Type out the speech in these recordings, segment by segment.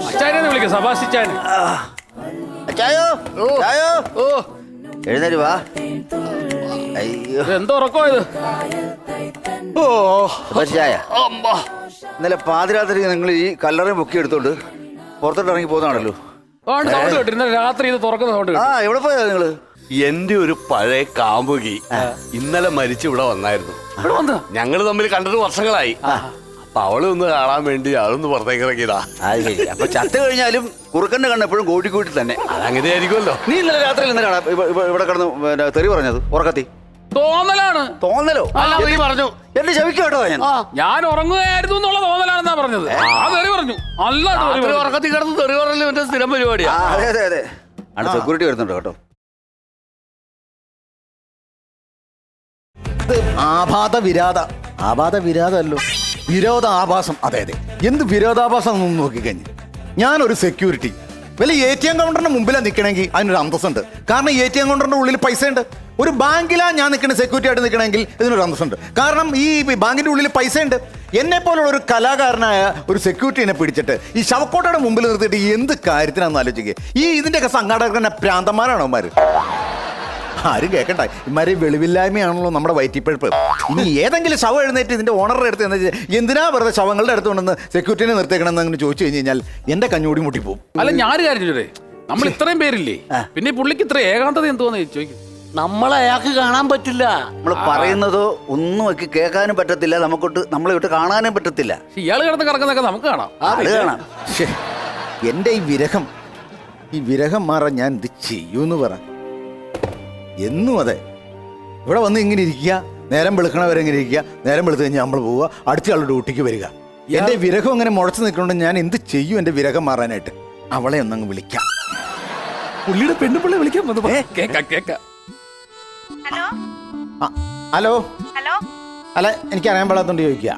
അച്ചായനെ വിളിക്കാം, സബാഷിച്ചായൻ. അച്ചായോ ചായോ എഴുന്നേറ്റ് വാ. അയ്യോ എന്തോ ഉറക്കമായത്? ചായ ഇന്നലെ പാതിരാത്രി നിങ്ങൾ ഈ കല്ലറയും പൊക്കി എടുത്തോണ്ട് പുറത്തോട്ട് ഇറങ്ങി പോകുന്നതാണല്ലോ. സൗണ്ട് കേട്ടു, ഇന്നലെ രാത്രി ഇത് തുറക്കുന്ന സൗണ്ട് കേട്ടു. എവിടെ പോയാ നിങ്ങള്? എന്റെ ഒരു പഴയ കാമുകി ഇന്നലെ മരിച്ചു ഇവിടെ വന്നായിരുന്നു. ഇവിടെ വന്നോ? ഞങ്ങള് തമ്മിൽ കണ്ടിട്ട് വർഷങ്ങളായി. അപ്പൊ അവളെ ഒന്ന് കാണാൻ വേണ്ടി ആളൊന്ന് പുറത്തേക്ക് ഇറങ്ങിയതാ. അത് ശരി. അപ്പൊ ചത്ത് കഴിഞ്ഞാലും കുറുക്കന്റെ കണ്ണെപ്പോഴും കോഴിക്കൂട്ടിൽ തന്നെ. അതങ്ങനെ ആയിരിക്കുമല്ലോ. നീ ഇന്നലെ രാത്രി എന്തിനാണ് ഇവിടെ കിടന്ന് തെറി പറഞ്ഞത്? ഉറക്കത്തി തോന്നലാണ്. തോന്നലോ? നീ പറഞ്ഞു എന്റെ ചെവിക്ക് കേട്ടോ ഞാൻ ഉറങ്ങുകയായിരുന്നു എന്നുള്ള തോന്നലാണെന്നാ പറഞ്ഞത്. തെറി പറഞ്ഞു. നല്ല ഉറക്കത്തിൽ കിടന്ന് തെറി പറഞ്ഞല്ലോ എന്റെ സ്ഥിരം പരിപാടിയാ. അതെ അതെ അതെ. അവിടെ സെക്യൂരിറ്റി വരുന്നുണ്ട് കേട്ടോ. ആപാത വിരാതല്ലോ, വിരോധ ആഭാസം. അതെ അതെ, എന്ത് വിരോധാഭാസം എന്നൊന്നും നോക്കിക്കഴിഞ്ഞു. ഞാനൊരു സെക്യൂരിറ്റി വല്ല ATM കൗണ്ടറിന്റെ മുമ്പിലാണ് നിൽക്കണമെങ്കിൽ അതിനൊരു അന്തസ്സുണ്ട്. കാരണം ATM കൗണ്ടറിന്റെ ഉള്ളിൽ പൈസ ഉണ്ട്. ഒരു ബാങ്കിലാണ് ഞാൻ നിൽക്കുന്ന സെക്യൂരിറ്റി ആയിട്ട് നിൽക്കണമെങ്കിൽ ഇതിനൊരു അന്തസ്സുണ്ട്. കാരണം ഈ ബാങ്കിന്റെ ഉള്ളിൽ പൈസ ഉണ്ട്. എന്നെ പോലുള്ള ഒരു കലാകാരനായ ഒരു സെക്യൂരിറ്റിനെ പിടിച്ചിട്ട് ഈ ശവക്കോട്ടയുടെ മുമ്പിൽ നിർത്തിയിട്ട് എന്ത് കാര്യത്തിനാണെന്ന് ആലോചിക്കുക. ഇതിന്റെയൊക്കെ സംഘാടകരുടെ പ്രാന്തന്മാരാണോ അവന്മാർ? ആരും കേൾക്കണ്ട. ഇമാരെ വെളിവില്ലായ്മയാണല്ലോ നമ്മുടെ വയറ്റിപ്പഴുപ്പ്. ഇനി ഏതെങ്കിലും ശവം എഴുന്നേറ്റ് ഇതിന്റെ ഓണറുടെ അടുത്ത് എന്ന് എന്തിനാ വെറുതെ ശവങ്ങളുടെ അടുത്ത് കൊണ്ടെന്ന് സെക്യൂരിറ്റിനെ നിർത്തിക്കണമെന്ന് അങ്ങനെ ചോദിച്ചു കഴിഞ്ഞ് കഴിഞ്ഞാൽ എന്റെ കഞ്ഞൂടി മുട്ടിപ്പോവും. അല്ല, ഞാനൊരു കാര്യം ചോദിച്ചേ, നമ്മൾ ഇത്രയും പേരില്ലേ, പിന്നെ പുള്ളിക്ക് ഇത്ര ഏകാന്തത എന്തോന്ന് ചോദിക്കും. നമ്മളെ അയാൾക്ക് കാണാൻ പറ്റില്ല. നമ്മൾ പറയുന്നതോ ഒന്നും ഒക്കെ കേൾക്കാനും പറ്റത്തില്ല, നമ്മളെ വിട്ട് കാണാനും പറ്റത്തില്ല. ഇയാൾ കിടന്ന് കിടക്കുന്നതൊക്കെ നമുക്ക് കാണാം. കാണാം. എന്റെ ഈ വിരഹം മാറാൻ ഞാൻ എന്ത് ചെയ്യൂന്ന് പറ. എന്നും അതെ, ഇവിടെ വന്ന് ഇങ്ങനെ ഇരിക്കുക, നേരം വെളുക്കണവരെ ഇങ്ങനെ ഇരിക്കുക, നേരം വെളുത്ത് കഴിഞ്ഞാൽ നമ്മൾ പോവുക, അടുത്ത ആളുടെ ഡ്യൂട്ടിക്ക് വരിക. എന്റെ വിരഹം അങ്ങനെ മുളച്ചു നിൽക്കുന്നുണ്ട്. ഞാൻ എന്ത് ചെയ്യും എന്റെ വിരഹം മാറാനായിട്ട്? അവളെ ഒന്നങ്ങ് വിളിക്കാം. പുള്ളിയുടെ പെണ്ണുപിള്ളി വിളിക്കാൻ വന്നു. കേക്കാം. ഹലോ അല്ല, എനിക്ക് അറിയാൻ പാടാത്തോണ്ട് ചോദിക്കുക.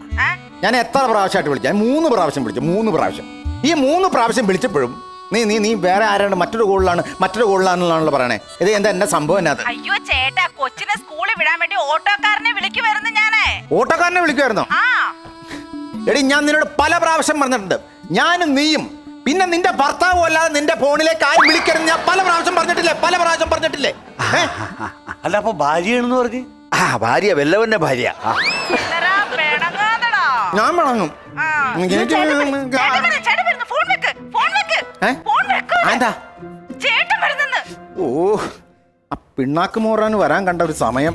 ഞാൻ എത്ര പ്രാവശ്യമായിട്ട് വിളിച്ചു? ഞാൻ 3 പ്രാവശ്യം വിളിച്ചു. 3 പ്രാവശ്യം. ഈ 3 പ്രാവശ്യം വിളിച്ചപ്പോഴും നീ വേറെ ആരാണ് മറ്റൊരു കോളിലാണെന്നാണല്ലോ പറയണേ. ഇത് എന്റെ സംഭവം എന്നാ? അയ്യോ ചേട്ടാ, കൊച്ചിനെ സ്കൂളിൽ വിടാൻ വേണ്ടി ഓട്ടോക്കാരനെ വിളിക്കുവായിരുന്നു ഞാനേ. ഓട്ടോക്കാരനെ വിളിക്കുമായിരുന്നോ? എടി, ഞാൻ നിന്നോട് പല പ്രാവശ്യം പറഞ്ഞിട്ടുണ്ട്. ഞാനും നീയും പിന്നെ നിന്റെ ഭർത്താവും അല്ലാതെ നിന്റെ ഫോണിലേക്ക് ആരും വിളിക്കരുത് ഞാൻ പല പ്രാവശ്യം പറഞ്ഞിട്ടില്ലേ? അല്ല, അപ്പൊ ഭാര്യയാണെന്ന് പറഞ്ഞു. ഭാര്യ, വെല്ലവന്റെ ഭാര്യ. ഞാൻ വണങ്ങും. ഓ, ആ പിണ്ണാക്ക് മോറാൻ വരാൻ കണ്ട ഒരു സമയം.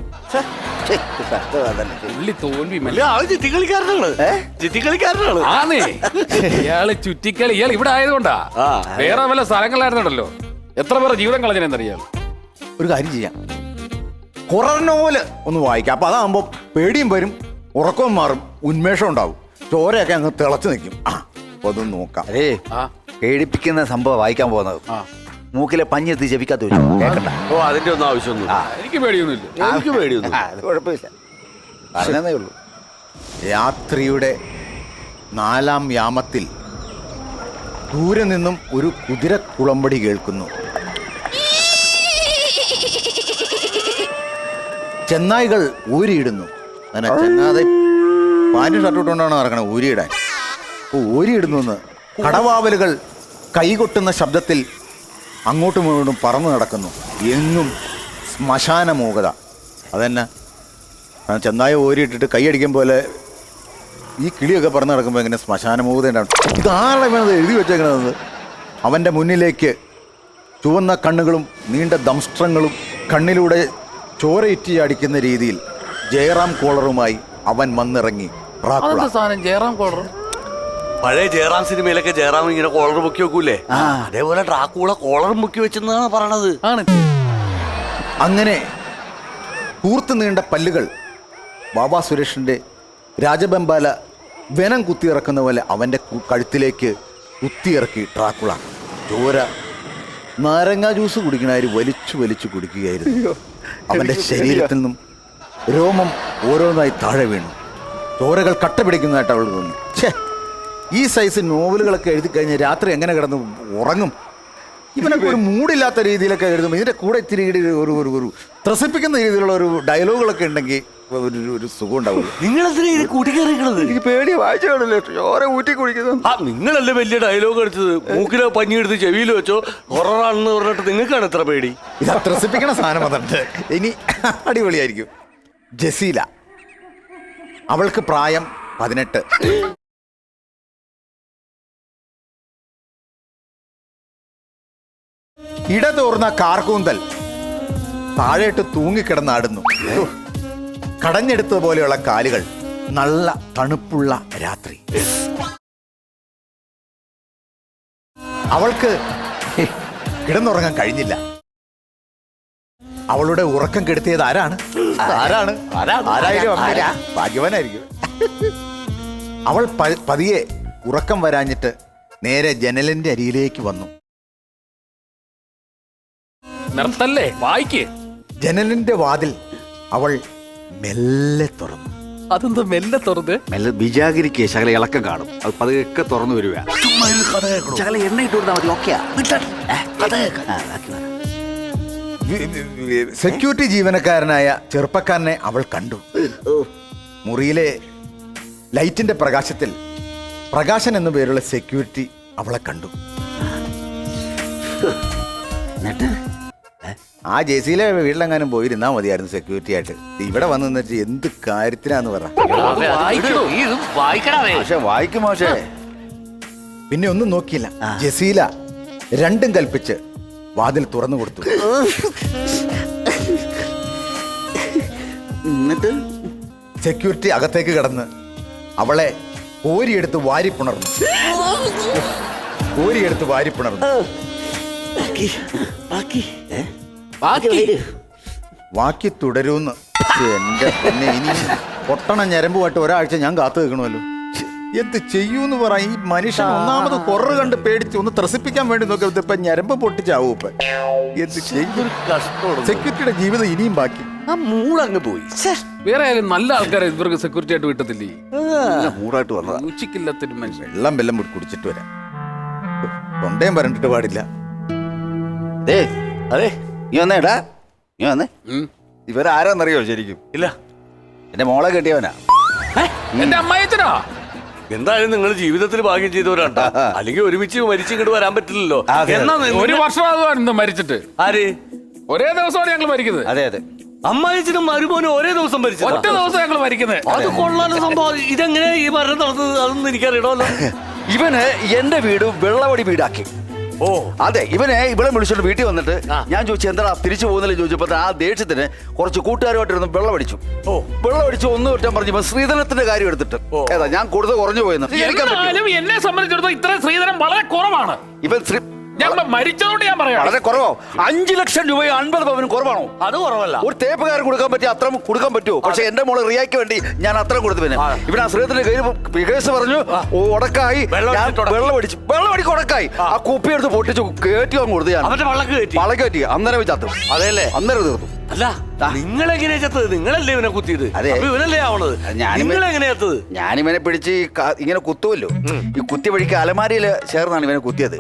ഇയാള് ചുറ്റിക്കളി. ഇയാൾ ഇവിടെ ആയതുകൊണ്ടാ. വേറെ വല്ല സ്ഥലങ്ങളായിരുന്നുണ്ടല്ലോ എത്ര പേരെ ജീവിതം കളഞ്ഞെന്നറിയാം. ഒരു കാര്യം ചെയ്യാം, ഹൊറർ നോവല് ഒന്ന് വായിക്കാം. അപ്പൊ അതാകുമ്പോ പേടിയും വരും, ഉറക്കവും മാറും, ഉന്മേഷം ഉണ്ടാവും, ചോരയൊക്കെ അങ്ങ് തിളച്ചു നിൽക്കും. അപ്പൊ അതൊന്ന് നോക്കാം. അതേ, പേടിപ്പിക്കുന്ന സംഭവം വായിക്കാൻ പോകുന്നത്. മൂക്കിലെ പഞ്ഞെത്തി ജപിക്കാത്ത കേൾക്കണ്ട. ഓ, അതിന്റെ ഒന്നും ആവശ്യമൊന്നും. എനിക്ക് പേടിയൊന്നുമില്ല. എനിക്ക് പേടിയൊന്നും. അത് കുഴപ്പമില്ല, പറഞ്ഞതേ ഉള്ളൂ. രാത്രിയുടെ 4-ാം യാമത്തിൽ ദൂരെ നിന്നും ഒരു കുതിര കുളമ്പടി കേൾക്കുന്നു. ചെന്നായികൾ ഊരിയിടുന്നു. അങ്ങനെ ചെന്നാതെ പാൻറ് ഷർട്ട് ഇട്ടുകൊണ്ടാണ് നടക്കണത് ഊരിയിടാൻ. ഊരിയിടുന്നു എന്ന് കടവാവലുകൾ കൈകൊട്ടുന്ന ശബ്ദത്തിൽ അങ്ങോട്ടും ഇങ്ങോട്ടും പറന്നു നടക്കുന്നു. എങ്ങും ശ്മശാന മൂകത. അതെന്നെ ചെന്നായ ഓരിയിട്ടിട്ട് കൈയടിക്കും പോലെ ഈ കിളിയൊക്കെ പറന്ന് നടക്കുമ്പോൾ എങ്ങനെ ശ്മശാന മൂകത ഉണ്ടാവും. ഇതാരുടെ എഴുതി വെച്ചേക്കണത്? അവൻ്റെ മുന്നിലേക്ക് ചുവന്ന കണ്ണുകളും നീണ്ട ദംഷ്ട്രങ്ങളും കണ്ണിലൂടെ ചോരയിറ്റി അടിക്കുന്ന രീതിയിൽ ജയറാം കോളറുമായി അവൻ വന്നിറങ്ങി. ജയറാം കോളർ പഴയ ജയറാം സിനിമയിലൊക്കെ ജയറാം ഇങ്ങനെ കോളർ മുക്കി വെക്കൂലേ, അതേപോലെ ഡ്രാക്കുള കോളർ മുക്കി വെച്ചെന്നാണ് പറയണത്. അങ്ങനെ കൂർത്ത് നീണ്ട പല്ലുകൾ ബാബാ സുരേഷിന്റെ രാജബെമ്പാല വെനം കുത്തിയിറക്കുന്ന പോലെ അവന്റെ കഴുത്തിലേക്ക് കുത്തിയിറക്കി ഡ്രാക്കുള. ചോര നാരങ്ങ ജ്യൂസ് കുടിക്കണാര് വലിച്ചു കുടിക്കുകയായിരുന്നു. അവന്റെ ശരീരത്തിൽ നിന്നും രോമം ഓരോന്നായി താഴെ വീണു. ചോരകൾ കട്ട പിടിക്കുന്നതായിട്ട് അവൾ തോന്നി. ഈ സൈസ് നോവലുകളൊക്കെ എഴുതി കഴിഞ്ഞ് രാത്രി എങ്ങനെ കിടന്ന് ഉറങ്ങും? ഇവനൊക്കെ ഒരു മൂടില്ലാത്ത രീതിയിലൊക്കെ എഴുതുമ്പോൾ ഇതിൻ്റെ കൂടെ ഇത്തിരി ഒരു ത്രസിപ്പിക്കുന്ന രീതിയിലുള്ള ഒരു ഡയലോഗുകളൊക്കെ ഉണ്ടെങ്കിൽ ഒരു സുഖം ഉണ്ടാവുള്ളൂ. നിങ്ങളെന്തിനാ ഇത് കൂട്ടിക്കറിയിക്കണത്? എനിക്ക് പേടിയ വായിച്ചു കാണില്ലേ, ചോര ഊറ്റി കുടിക്കുന്നത്. ആ നിങ്ങളല്ലേ വലിയ ഡയലോഗ് അടിച്ചത്, മൂക്കിലോ പഞ്ഞി എടുത്ത് ചെവിയിൽ വെച്ചോ ഹൊററാണെന്ന് പറഞ്ഞിട്ട് നിങ്ങൾക്കാണ് എത്ര പേടി? ഇത് ത്രസിപ്പിക്കണ സാധനം വന്നിട്ട് ഇനി അടിപൊളിയായിരിക്കും. ജസീല, അവൾക്ക് പ്രായം 18. ഇടതോർന്ന കാർകൂന്തൽ താഴേട്ട് തൂങ്ങിക്കിടന്നാടുന്നു. കടഞ്ഞെടുത്തതുപോലെയുള്ള കാലുകൾ, നല്ല തണുപ്പുള്ള രാത്രി. അവൾക്ക് കിടന്നുറങ്ങാൻ കഴിഞ്ഞില്ല. അവളുടെ ഉറക്കം കെടുത്തിയത് ആരാണ്? ആരായാലും അമ്മ ഭാഗ്യവാനായിരിക്കും. അവൾ പതിയെ ഉറക്കം വരാഞ്ഞിട്ട് നേരെ ജനലിന്റെ അരിയിലേക്ക് വന്നു. നിർത്തല്ലേ, വായിക്ക്. ജനലിന്റെ വാതിൽ അവൾ മെല്ലെ തുറന്നു. അതെന്താ മെല്ലെ തുറന്ന്? മെല്ലെ ബിജാഗിരിക്ക് ശകല ഇളക്കം കാണും, അത് പതുക്കെ തുറന്നു വരുക. ശകല എണ്ണ ഇട്ട് കൊടുത്താൽ മതി. ഓക്കെയാ. സെക്യൂരിറ്റി ജീവനക്കാരനായ ചെറുപ്പക്കാരനെ അവൾ കണ്ടു. മുറിയിലെ ലൈറ്റിന്റെ പ്രകാശത്തിൽ പ്രകാശൻ എന്നു പേരുള്ള സെക്യൂരിറ്റി അവളെ കണ്ടു. ആ ജെസിയിലെ വീട്ടിലെങ്ങാനും പോയിരുന്നാ മതിയായിരുന്നു സെക്യൂരിറ്റി ആയിട്ട്. ഇവിടെ വന്നു നിന്നിട്ട് എന്ത് കാര്യത്തിനാന്ന് പറ. പക്ഷെ വായിക്കും മോശേ. പിന്നെ ഒന്നും നോക്കിയില്ല. ജസീല രണ്ടും കൽപ്പിച്ച് വാതിൽ തുറന്നു കൊടുത്തു. എന്നിട്ട് സെക്യൂരിറ്റി അകത്തേക്ക് കടന്ന് അവളെ ഓരിയെടുത്ത് വാരിപ്പുണർന്നു. ബാക്കി തുടരൂന്ന്. എന്റെ പിന്നെ ഇനി പൊട്ടണ ഞരമ്പുമായിട്ട് ഒരാഴ്ച ഞാൻ കാത്തു നിൽക്കണമല്ലോ. എന്ത് ചെയ്യൂന്ന് പറ. ഈ മനുഷ്യൻ ഒന്നാമത് ഹൊറർ കണ്ട് പേടിച്ച് ഒന്ന് ത്രസിപ്പിക്കാൻ വേണ്ടി നോക്കി ഇപ്പൊ ഞരമ്പ് പൊട്ടിച്ചാവും. ഇപ്പൊ എന്ത് ചെയ്യും? സെക്യൂരിറ്റിയുടെ ജീവിതം ഇനിയും ബാക്കി. ആ മൂടങ്ങ് പോയി. വേറെ ആയാലും നല്ല ആൾക്കാരെ ഇവർക്ക് സെക്യൂരിറ്റി ആയിട്ട് വിട്ടത്തില്ലേ? മൂടായിട്ട് വന്നതാ. ഉച്ചക്കില്ലാത്തൊരു മനുഷ്യൻ. വെള്ളം കുടിച്ചിട്ട് വരാം. തൊണ്ടയും പറഞ്ഞിട്ട് പാടില്ല. അതെ നീ വന്നേടാ, നീ വന്നേ. ഇവരാരാന്നറിയോ ശരിക്കും? ഇല്ല. എന്റെ മോളെ കെട്ടിയവനാ. എന്റെ അമ്മായത്തിനാ. എന്തായാലും നിങ്ങൾ ജീവിതത്തിൽ ഭാഗ്യം ചെയ്തവരാണ്ടാ. അല്ലെങ്കിൽ ഒരുമിച്ച് മരിച്ചു ഇങ്ങോട്ട് വരാൻ പറ്റില്ലല്ലോ. എന്നാ ഒരു വർഷമാകുവാണ് മരിച്ചിട്ട്. ആര്? ഒരേ ദിവസമാണ് ഞങ്ങൾ മരിക്കുന്നത്. അതെ അതെ, അമ്മായിച്ചനും മരുമോനും ഒരേ ദിവസം മരിച്ചു. ഒറ്റ ദിവസം ഞങ്ങൾ മരിക്കുന്നത്. അത് കൊള്ളാനും സംഭവം. ഇതെങ്ങനെ ഈ മരണം നടന്നത് അതൊന്നും എനിക്കറിയണമല്ലോ. ഇവന് എന്റെ വീട് വെള്ളവടി വീടാക്കി. ഓ അതെ, ഇവനെ ഇവിടെ വിളിച്ചോണ്ട് വീട്ടിൽ വന്നിട്ട് ഞാൻ ചോദിച്ചു എന്താ തിരിച്ചു പോകുന്നില്ല ചോദിച്ചപ്പോ ആ ദേഷ്യത്തിന് കുറച്ച് കൂട്ടുകാരുമായിട്ടിരുന്ന് വെള്ളമടിച്ചു. വെള്ളമടിച്ച് ഒന്ന് കുറ്റം പറഞ്ഞു. ശ്രീധനത്തിന്റെ കാര്യം എടുത്തിട്ട് ഏതാ ഞാൻ കൂടുതൽ കുറഞ്ഞു പോയെന്ന്. എന്നെ സംബന്ധിച്ചിടത്തോളം ഇത്ര ശ്രീധരൻ വളരെ കുറവാണ്. ഇവൻ ഞങ്ങൾ മരിച്ചതുകൊണ്ട് ഞാൻ പറയാം വളരെ കുറവോ? 5 ലക്ഷം രൂപയോ 50 പവനും കുറവാണോ? അത് കുറവല്ല. ഒരു തേപ്പുകാരൻ കൊടുക്കാൻ പറ്റിയ അത്ര കൊടുക്കാൻ പറ്റുമോ? പക്ഷെ എന്റെ മോള് റിയാക്ക് വേണ്ടി ഞാൻ അത്ര കൊടുത്തു. പിന്നെ ഇവിടെ ആ ശ്രീധരന്റെ കേസ് പറഞ്ഞു ഉടക്കായി. വെള്ളമടിക്ക് ഉടക്കായി. ആ കുപ്പി എടുത്ത് പൊട്ടിച്ചു കയറ്റി അങ്ങ് കൊടുത്തു. ഞാൻ വള്ളം കയറ്റി അന്നേരം ചത്തു. അതെല്ലേ? അന്നേരം തീർത്തു. അല്ല നിങ്ങളെങ്ങനെയാ ചത്തത്? നിങ്ങളല്ലേ ഇവനെ കുത്തിയത്? ഇവനല്ലേ ആവണത്? നിങ്ങളെങ്ങനെയാ ചത്തത്? ഞാനിവനെ പിടിച്ച് ഇങ്ങനെ കുത്തുമല്ലോ. ഈ കുത്തി വഴിക്ക് അലമാരിയിൽ ചേർന്നാണ് ഇവനെ കുത്തിയത്.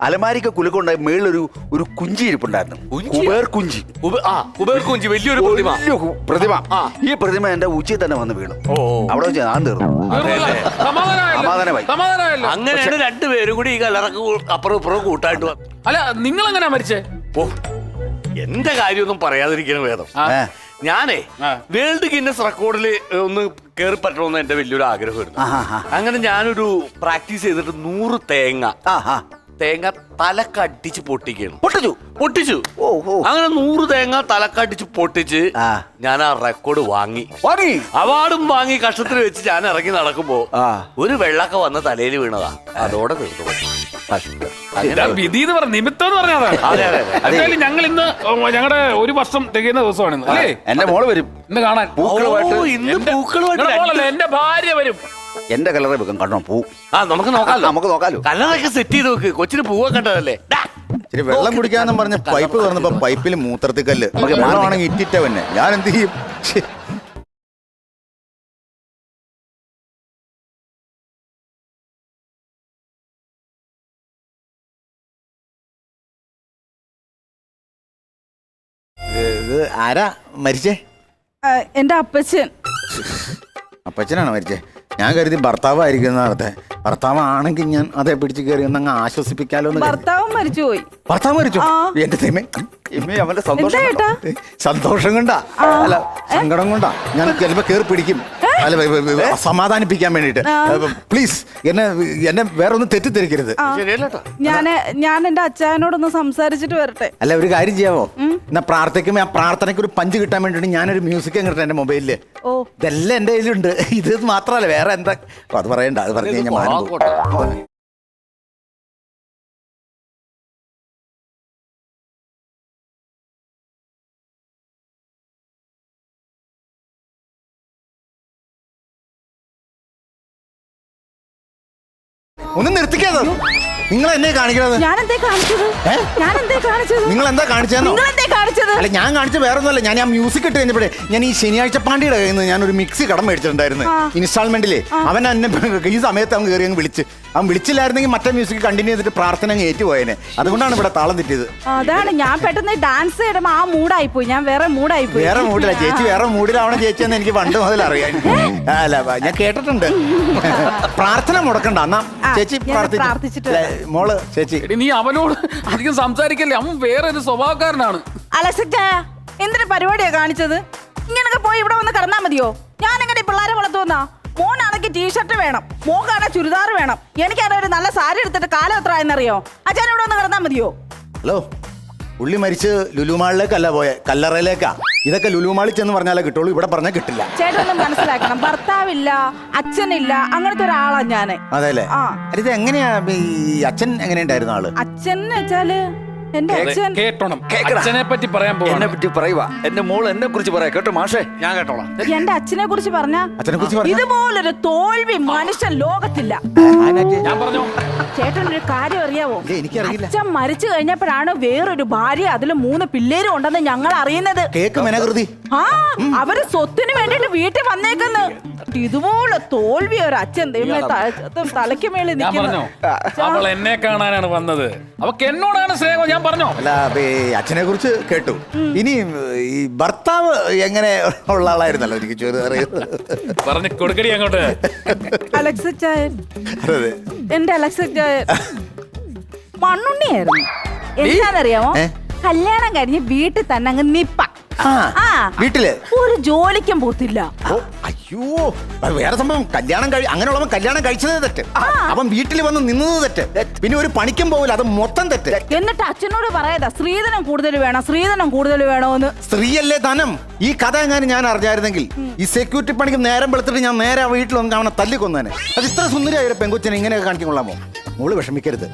അലമാരിക്ക് കുലുക്കുണ്ടായി മേളിലൊരു ഒരു കുഞ്ചി ഇരിപ്പുണ്ടായിരുന്നു. കുബേർ കുഞ്ചി, വലിയൊരു പ്രതിമ. ഈ പ്രതിമ എന്റെ ഉച്ചയിൽ തന്നെ വന്ന് വീണു. അവിടെ വെച്ച് ഞാൻ തീർന്നു. സമാധാനമായി. അങ്ങനെയാണ് രണ്ടുപേരും കൂടി ഈ കല്ലറക്ക് അപ്പുറം ഇപ്പുറം കൂട്ടായിട്ട് വന്നു. അല്ല നിങ്ങൾ എങ്ങനെയാ മരിച്ചേ? ഓ എന്റെ കാര്യമൊന്നും പറയാതിരിക്കണം വേദം. ഞാനേ വേൾഡ് ഗിന്നസ് റെക്കോർഡിൽ ഒന്ന് കയറി പറ്റണമെന്ന് എന്റെ വലിയൊരു ആഗ്രഹമായിരുന്നു. അങ്ങനെ ഞാനൊരു പ്രാക്ടീസ് ചെയ്തിട്ട് 100 തേങ്ങ തലക്കടിച്ച് പൊട്ടിച്ചു. അങ്ങനെ 100 തേങ്ങ തലക്കടിച്ച് പൊട്ടിച്ച് ഞാൻ ആ റെക്കോർഡ് വാങ്ങി. അവാർഡും വാങ്ങി കഷ്ടത്തിൽ വെച്ച് ഞാൻ ഇറങ്ങി നടക്കുമ്പോ ഒരു വെള്ളക്ക വന്ന് തലയിൽ വീണതാ. അതോടെ തീർത്തു. വിധി എന്ന് പറഞ്ഞ നിമിത്തം എന്ന് പറഞ്ഞാൽ ഞങ്ങൾ ഇന്ന് ഞങ്ങളുടെ 1 വർഷം തികയുന്ന ദിവസമാണ്. അല്ലേ? എന്റെ മോള് വരും ഇന്ന് കാണാൻ. എന്റെ ഭാര്യ വരും. എന്റെ കലറെ വെക്കും കണ്ണോ പൂ. നമുക്ക് നോക്കാലോ. കലറൊക്കെ സെറ്റ് ചെയ്ത് നോക്ക്. കൊച്ചിന് പൂവൊക്കെ കണ്ടതല്ലേ. ഇച്ചിരി വെള്ളം കുടിക്കാന്നും പറഞ്ഞ പൈപ്പ് തുറന്നപ്പോ പൈപ്പിൽ മൂത്രത്തിൽ കല്ല്. വെള്ളമാണെങ്കിൽ ഇറ്റിറ്റവന്നെ. ഞാൻ എന്ത് ചെയ്യും? ആരാ മരിച്ചേ? എന്റെ അപ്പച്ചൻ. അപ്പച്ചനാണ് മരിച്ചേ. ഞാൻ കരുതി ഭർത്താവായിരിക്കുന്ന നേരത്തെ. ഭർത്താവാണെങ്കിൽ ഞാൻ അതേ പിടിച്ച് കയറി ഒന്നങ്ങ് ആശ്വസിപ്പിക്കാലോ എന്ന് കരുതി. ഭർത്താവും മരിച്ചുപോയി. ഭർത്താവ് മരിച്ചു? ആ. എന്റെ തെയ്മേ, അവന്റെ സന്തോഷം എന്താ കണ്ടോ? ഏട്ടാ? സന്തോഷം കൊണ്ടാ, അല്ല സങ്കടം കൊണ്ടാ. ഞാൻ ചിലപ്പോ കയറി പിടിക്കും, അല്ല സമാധാനിപ്പിക്കാൻ വേണ്ടിട്ട്. പ്ലീസ് എന്നെ വേറെ ഒന്നും തെറ്റിദ്ധരിക്കരുത്. ശരിയല്ലേട്ടാ? ഞാൻ എന്റെ അച്ഛനോടൊന്ന് സംസാരിച്ചിട്ട് വരട്ടെ. അല്ല, ഒരു കാര്യം ചെയ്യാവോ? എന്നാ പ്രാർത്ഥിക്കുമ്പോ ആ പ്രാർത്ഥനയ്ക്ക് ഒരു പഞ്ച് കിട്ടാൻ വേണ്ടിട്ട് ഞാനൊരു മ്യൂസിക് കിട്ടട്ടെ എന്റെ മൊബൈലില്. ഓ, ഇതെല്ലാം എന്റെ കയ്യിലുണ്ട്. ഇത് മാത്രല്ല, വേറെ എന്താ അത് പറയണ്ട. അത് പറഞ്ഞു കഴിഞ്ഞാൽ മാനം പോകും. ഒന്ന് നിർത്തിക്കാതെ. നിങ്ങൾ എന്നെ കാണിക്കണത്? ഞാൻ എന്തേ കാണിച്ചത്? ഞാൻ എന്തേ കാണിച്ചത്? നിങ്ങൾ എന്താ കാണിച്ചതെന്നോ? നിങ്ങൾ എന്തേ കാണിച്ചത്? അല്ല, ഞാൻ കാണിച്ച വേറെ ഒന്നുമല്ല. ഞാൻ ആ മ്യൂസിക് ഇട്ട് കഴിഞ്ഞപ്പോഴേ ഞാൻ ഈ ശനിയാഴ്ച പാണ്ടിയുടെ കയ്യിൽ നിന്ന് ഞാനൊരു മിക്സി കടം മേടിച്ചിട്ടുണ്ടായിരുന്നു ഇൻസ്റ്റാൾമെന്റിലെ. അവൻ എന്നെ ഈ സമയത്ത് അവൻ കയറി അങ്ങ് വിളിച്ച്. അവൻ വിളിച്ചില്ലായിരുന്നെങ്കിൽ മറ്റേ മ്യൂസിക് കണ്ടിന്യൂ ചെയ്തിട്ട് പ്രാർത്ഥന അങ്ങ് ഏറ്റുപോയേനെ. അതുകൊണ്ടാണ് ഇവിടെ താളം തെറ്റിയത്. അതാണ് ഞാൻ പെട്ടെന്ന് ഡാൻസ് ചെയ്യുമ്പോ ആ മൂടായിപ്പോയി. ഞാൻ വേറെ മൂടായിപ്പോയി. വേറെ മൂഡില്ല ചേച്ചി, വേറെ മൂഡിലാവണം ചേച്ചി എന്ന് എനിക്ക് പണ്ട് മുതൽ അറിയാം. അല്ല, ഞാൻ കേട്ടിട്ടുണ്ട്. പ്രാർത്ഥന മുടക്കണ്ട. എന്നാ ചേച്ചി പ്രാർത്ഥിച്ചിട്ട് മോള് ചേച്ചി. എടി നീ അവനോട് അധികം സംസാരിക്കല്ലേ, അവൻ വേറെ ഒരു സ്വഭാവക്കാരനാണ്. അലക്സ, എന്തിനു പരിപാടിയാ കാണിച്ചത്? ഇങ്ങനൊക്കെ പോയി ഇവിടെ വന്ന് കിടന്നാ മതിയോ? ഞാൻ എങ്ങനെ പിള്ളേരെ വളർത്തുവന്നാ? മോനാണെങ്കിൽ ടീഷർട്ട് വേണം, മോക്കാണെങ്കിൽ ചുരിദാർ വേണം, എനിക്കാണെങ്കിൽ ഒരു നല്ല സാരി എടുത്തിട്ട് കാലം എത്ര ആയെന്നറിയോ? അച്ഛൻ ഇവിടെ വന്ന് കിടന്നാ മതിയോ? ഹലോ, പുള്ളി മരിച്ച് ലുലുമാളിലേക്കല്ല പോയെ, കല്ലറയിലേക്കാ. ഇതൊക്കെ ലുലുമാളിൽ ചെന്ന് പറഞ്ഞാലേ കിട്ടുള്ളൂ, ഇവിടെ പറഞ്ഞാൽ കിട്ടില്ല. ചേട്ടൊന്നും മനസ്സിലാക്കണം. ഭർത്താവില്ല, അച്ഛനില്ല, അങ്ങനത്തെ ഒരാളാ ഞാന്. അതെല്ലേ? ഇത് എങ്ങനെയാ ഈ അച്ഛൻ എങ്ങനെയുണ്ടായിരുന്നു ആള്? അച്ഛൻ വെച്ചാല് എന്റെ അച്ഛൻ. കേട്ടോണം, കേക്കടാ. അച്ഛനെ പറ്റി പറയാൻ എന്നെ പോവാ. പറ്റി പറയുവാ. എന്റെ മോള് എന്നെ കുറിച്ച് പറയാ കേട്ടോ മാഷേ. ഞാൻ കേട്ടോളാം. എന്റെ അച്ഛനെ കുറിച്ച് പറഞ്ഞ അച്ഛനെ കുറിച്ച് പറഞ്ഞ ഇതുപോലൊരു തോൽവി മനുഷ്യൻ ലോകത്തില്ല. ഞാൻ പറഞ്ഞു. ചേട്ടനൊരു കാര്യം അറിയാവോ? എനിക്കറിയില്ല. അച്ഛൻ മരിച്ചു കഴിഞ്ഞപ്പോഴാണ് വേറൊരു ഭാര്യ അതിലും 3 പിള്ളേരും ഉണ്ടെന്ന് ഞങ്ങൾ അറിയുന്നത്. കേക്ക് മെനകൃതി. ആ, അവര് സ്വത്തിന് വേണ്ടിട്ട് വീട്ടിൽ വന്നേക്കുന്നു. ഇതുപോലെ തോൽവി ഒരു അച്ഛൻ തലയ്ക്ക് മേളിൽ ഞാൻ പറഞ്ഞോ, അവൾ എന്നെ കാണാനാണ് വന്നത്. അവക്ക് എന്നോടാണ് സ്നേഹം. ഞാൻ പറഞ്ഞോ. അല്ല, അച്ഛനെ കുറിച്ച് കേട്ടു. ഇനി ഈ ഭർത്താവ് എങ്ങനെ ഉള്ള ആളായിരുന്നല്ലോ എനിക്ക് പറഞ്ഞു കൊടുക്കടി അങ്ങോട്ട്. അലക്സ ചായൻ, അതെ. എന്റെ അലക്സ ചായൻ മണ്ണുണ്ണിയായിരുന്നു. എന്താണെന്നറിയാമോ? കല്യാണം കഴിഞ്ഞ് വീട്ടിൽ തന്നെ അങ്ങ് നിപ്പ. വീട്ടില് ഒരു ജോലിക്കും പോത്തില്ല. അയ്യോ, വേറെ സംഭവം. അങ്ങനെയുള്ളവൻ കല്യാണം കഴിച്ചതേ തെറ്റ്. അവൻ വീട്ടിൽ വന്ന് നിന്നത് തെറ്റ്. പിന്നെ ഒരു പണിക്കും പോവില്ല, അത് മൊത്തം തെറ്റ്. എന്നിട്ട് അച്ഛനോട് പറയാതാ സ്ത്രീധനം കൂടുതൽ വേണം, സ്ത്രീധനം കൂടുതൽ വേണോന്ന്. സ്ത്രീയല്ലേ ധനം? ഈ കഥ എങ്ങാനും ഞാൻ അറിഞ്ഞായിരുന്നെങ്കിൽ ഈ സെക്യൂരിറ്റി പണിക്ക് നേരം വെളുത്തിട്ട് ഞാൻ നേരെ ആ വീട്ടിൽ വന്ന് അവനെ തല്ലിക്കൊന്നേനെ. അത് ഇത്ര സുന്ദരിയായ പെങ്കൊച്ചിനെ ഇങ്ങനെയൊക്കെ കാണിക്കാൻ കൊള്ളാമോ? മോള് വിഷമിക്കരുത്,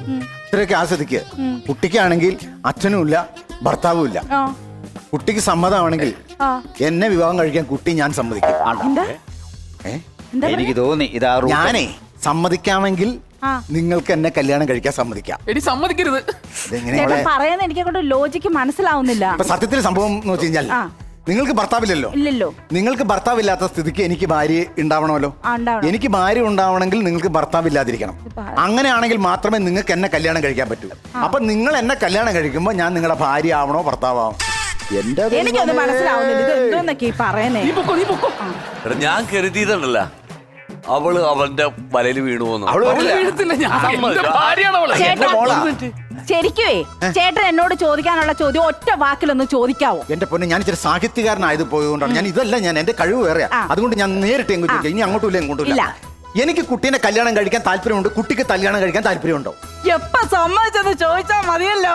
ഇത്രയൊക്കെ ആസ്വദിക്കുക. കുട്ടിക്കാണെങ്കിൽ അച്ഛനും ഇല്ല, ഭർത്താവും ഇല്ല. കുട്ടിക്ക് സമ്മതമാണെങ്കിൽ എന്നെ വിവാഹം കഴിക്കാൻ കുട്ടി ഞാൻ സമ്മതിക്കും. എനിക്ക് തോന്നി ഇതാ ഞാനേ സമ്മതിക്കാമെങ്കിൽ നിങ്ങൾക്ക് എന്നെ കല്യാണം കഴിക്കാൻ സമ്മതിക്കാം. എടി സമ്മതിക്കരുത്. പറയുന്നത് എനിക്ക് കൊണ്ട് ലോജിക്ക് മനസ്സിലാവുന്നില്ല. സത്യത്തിൽ സംഭവം എന്ന് വെച്ച് കഴിഞ്ഞാൽ നിങ്ങൾക്ക് ഭർത്താവില്ലല്ലോ. ഇല്ലല്ലോ. നിങ്ങൾക്ക് ഭർത്താവില്ലാത്ത സ്ഥിതിക്ക് എനിക്ക് ഭാര്യ ഉണ്ടാവണമല്ലോ. എനിക്ക് ഭാര്യ ഉണ്ടാവണമെങ്കിൽ നിങ്ങൾക്ക് ഭർത്താവില്ലാതിരിക്കണം. അങ്ങനെയാണെങ്കിൽ മാത്രമേ നിങ്ങൾക്ക് എന്നെ കല്യാണം കഴിക്കാൻ പറ്റൂ. അപ്പൊ നിങ്ങൾ എന്നെ കല്യാണം കഴിക്കുമ്പോൾ ഞാൻ നിങ്ങളുടെ ഭാര്യ ആവണോ ഭർത്താവാണോ? എനിക്കൊന്നും മനസ്സിലാവുന്നില്ല. ഇത് എന്തോന്നൊക്കെ പറയുന്നേ? ഞാൻ കരുതിയതുണ്ടല്ല, അവള് അവന്റെ വലയിൽ വീണു പോകുന്നു. ശരിക്കുവേ ചേട്ടൻ എന്നോട് ചോദിക്കാനുള്ള ചോദ്യം ഒറ്റ വാക്കിലൊന്ന് ചോദിക്കാവോ? എന്റെ പൊന്നെ, ഞാൻ ഇച്ചിരി സാഹിത്യകാരനായത് പോയതുകൊണ്ടാണ്. ഞാൻ ഇതല്ല, ഞാൻ എന്റെ കഴിവ് വേറെയാ. അതുകൊണ്ട് ഞാൻ നേരിട്ട് ചോദിക്കാം. ഇനി അങ്ങോട്ടും ഇല്ല ഇങ്ങോട്ടും ഇല്ല. എനിക്ക് കുട്ടീനെ കല്യാണം കഴിക്കാൻ താല്പര്യമുണ്ട്. കുട്ടിക്ക് കല്യാണം കഴിക്കാൻ താല്പര്യമുണ്ടോ? എപ്പ സമ്മതിച്ചെന്ന് ചോദിച്ചാ മതിയല്ലോ.